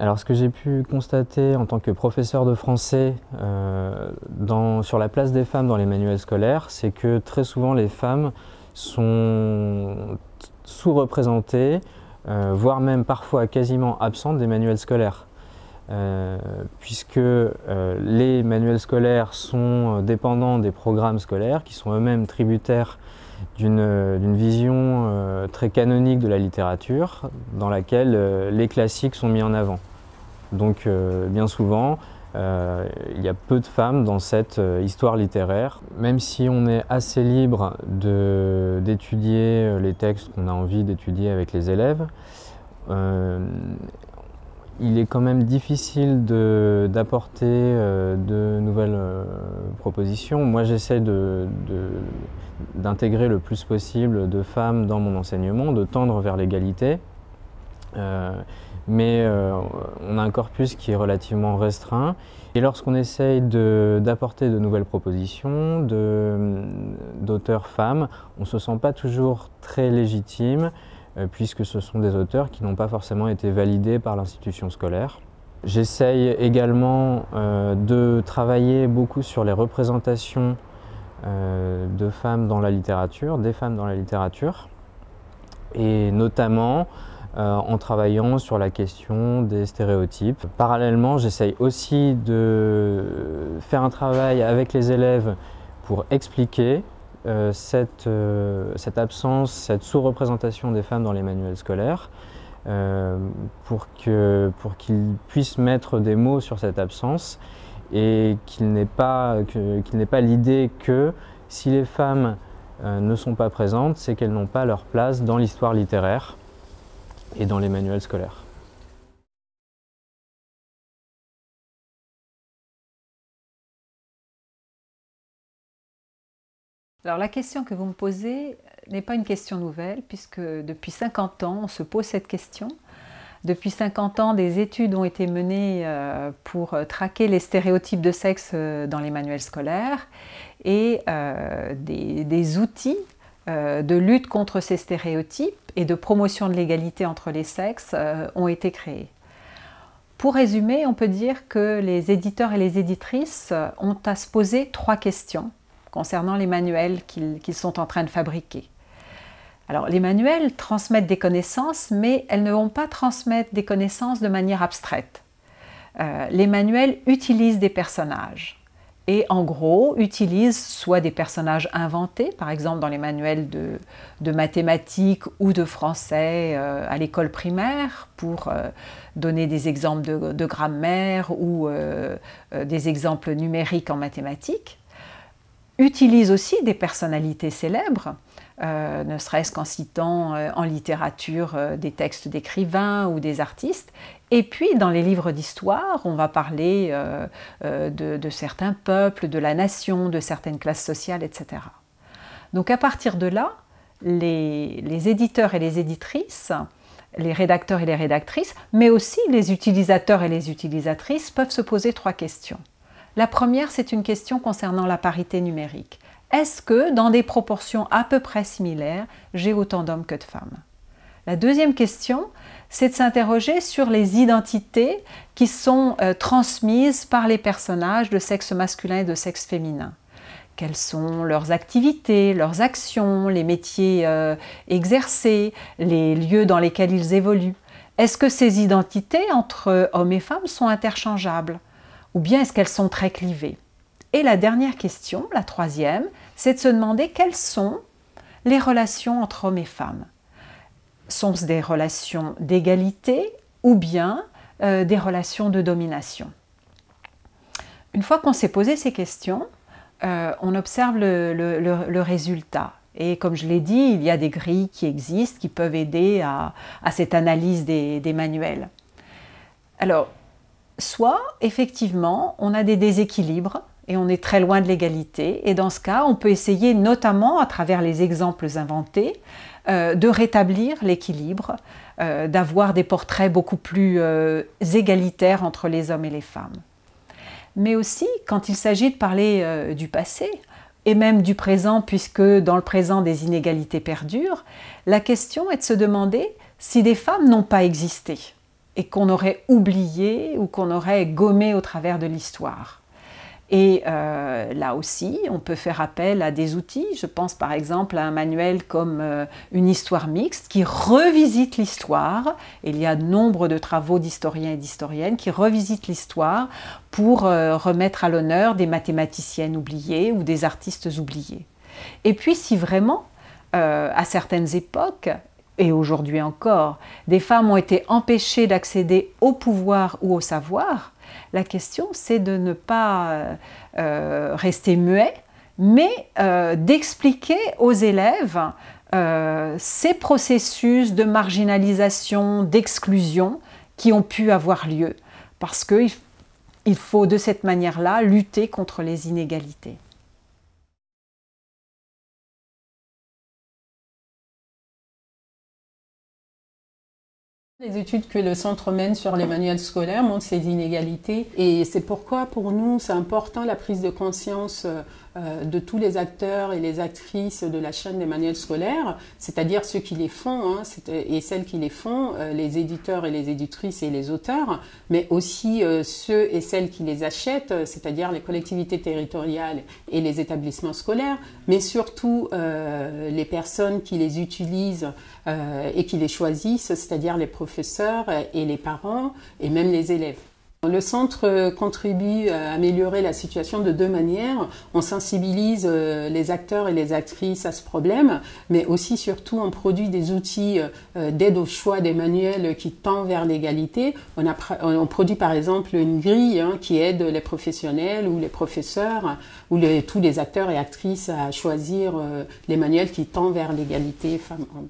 Alors ce que j'ai pu constater en tant que professeur de français sur la place des femmes dans les manuels scolaires, c'est que très souvent les femmes sont sous-représentées, voire même parfois quasiment absentes des manuels scolaires. Puisque les manuels scolaires sont dépendants des programmes scolaires qui sont eux-mêmes tributaires d'une vision très canonique de la littérature dans laquelle les classiques sont mis en avant. Donc bien souvent, il y a peu de femmes dans cette histoire littéraire. Même si on est assez libre d'étudier les textes qu'on a envie d'étudier avec les élèves, il est quand même difficile d'apporter de nouvelles propositions. Moi, j'essaie d'intégrer le plus possible de femmes dans mon enseignement, de tendre vers l'égalité. Mais on a un corpus qui est relativement restreint. Et lorsqu'on essaye d'apporter de nouvelles propositions d'auteurs femmes, on ne se sent pas toujours très légitime, puisque ce sont des auteurs qui n'ont pas forcément été validés par l'institution scolaire. J'essaye également de travailler beaucoup sur les représentations de femmes dans la littérature, des femmes dans la littérature, et notamment en travaillant sur la question des stéréotypes. Parallèlement, j'essaye aussi de faire un travail avec les élèves pour expliquer cette absence, cette sous-représentation des femmes dans les manuels scolaires, pour qu'ils puissent mettre des mots sur cette absence et qu'il n'ait pas l'idée que si les femmes ne sont pas présentes, c'est qu'elles n'ont pas leur place dans l'histoire littéraire et dans les manuels scolaires. Alors la question que vous me posez n'est pas une question nouvelle, puisque depuis 50 ans, on se pose cette question. Depuis 50 ans, des études ont été menées pour traquer les stéréotypes de sexe dans les manuels scolaires et des outils de lutte contre ces stéréotypes et de promotion de l'égalité entre les sexes ont été créés. Pour résumer, on peut dire que les éditeurs et les éditrices ont à se poser 3 questions concernant les manuels qu'ils sont en train de fabriquer. Alors, les manuels transmettent des connaissances, mais elles ne vont pas transmettre des connaissances de manière abstraite. Les manuels utilisent des personnages et, en gros, utilisent soit des personnages inventés, par exemple dans les manuels de mathématiques ou de français à l'école primaire, pour donner des exemples de grammaire ou des exemples numériques en mathématiques. Utilisent aussi des personnalités célèbres, ne serait-ce qu'en citant en littérature des textes d'écrivains ou des artistes. Et puis, dans les livres d'histoire, on va parler de certains peuples, de la nation, de certaines classes sociales, etc. Donc, à partir de là, les éditeurs et les éditrices, les rédacteurs et les rédactrices, mais aussi les utilisateurs et les utilisatrices peuvent se poser 3 questions. La première, c'est une question concernant la parité numérique. Est-ce que, dans des proportions à peu près similaires, j'ai autant d'hommes que de femmes? La deuxième question, c'est de s'interroger sur les identités qui sont transmises par les personnages de sexe masculin et de sexe féminin. Quelles sont leurs activités, leurs actions, les métiers exercés, les lieux dans lesquels ils évoluent? Est-ce que ces identités entre hommes et femmes sont interchangeables? Ou bien est-ce qu'elles sont très clivées? Et la dernière question, la troisième, c'est de se demander quelles sont les relations entre hommes et femmes. Sont-ce des relations d'égalité ou bien des relations de domination? Une fois qu'on s'est posé ces questions, on observe le résultat. Et comme je l'ai dit, il y a des grilles qui existent, qui peuvent aider à cette analyse des manuels. Alors, soit, effectivement, on a des déséquilibres et on est très loin de l'égalité. Et dans ce cas, on peut essayer, notamment à travers les exemples inventés, de rétablir l'équilibre, d'avoir des portraits beaucoup plus égalitaires entre les hommes et les femmes. Mais aussi, quand il s'agit de parler du passé, et même du présent, puisque dans le présent des inégalités perdurent, la question est de se demander si des femmes n'ont pas existé. et qu'on aurait oublié ou qu'on aurait gommé au travers de l'histoire. Et là aussi, on peut faire appel à des outils. Je pense par exemple à un manuel comme Une histoire mixte qui revisite l'histoire. Il y a nombre de travaux d'historiens et d'historiennes qui revisitent l'histoire pour remettre à l'honneur des mathématiciennes oubliées ou des artistes oubliés. Et puis si vraiment, à certaines époques, et aujourd'hui encore, des femmes ont été empêchées d'accéder au pouvoir ou au savoir, la question, c'est de ne pas rester muet, mais d'expliquer aux élèves ces processus de marginalisation, d'exclusion qui ont pu avoir lieu. Parce qu'il faut de cette manière-là lutter contre les inégalités. Les études que le Centre mène sur les manuels scolaires montrent ces inégalités et c'est pourquoi pour nous c'est important la prise de conscience de tous les acteurs et les actrices de la chaîne des manuels scolaires, c'est-à-dire ceux qui les font et celles qui les font, les éditeurs et les éditrices et les auteurs, mais aussi ceux et celles qui les achètent, c'est-à-dire les collectivités territoriales et les établissements scolaires, mais surtout les personnes qui les utilisent et qui les choisissent, c'est-à-dire les professeurs et les parents et même les élèves. Le centre contribue à améliorer la situation de deux manières. On sensibilise les acteurs et les actrices à ce problème, mais aussi surtout on produit des outils d'aide au choix des manuels qui tendent vers l'égalité. On produit par exemple une grille qui aide les professionnels ou les professeurs ou tous les acteurs et actrices à choisir les manuels qui tendent vers l'égalité femmes-hommes.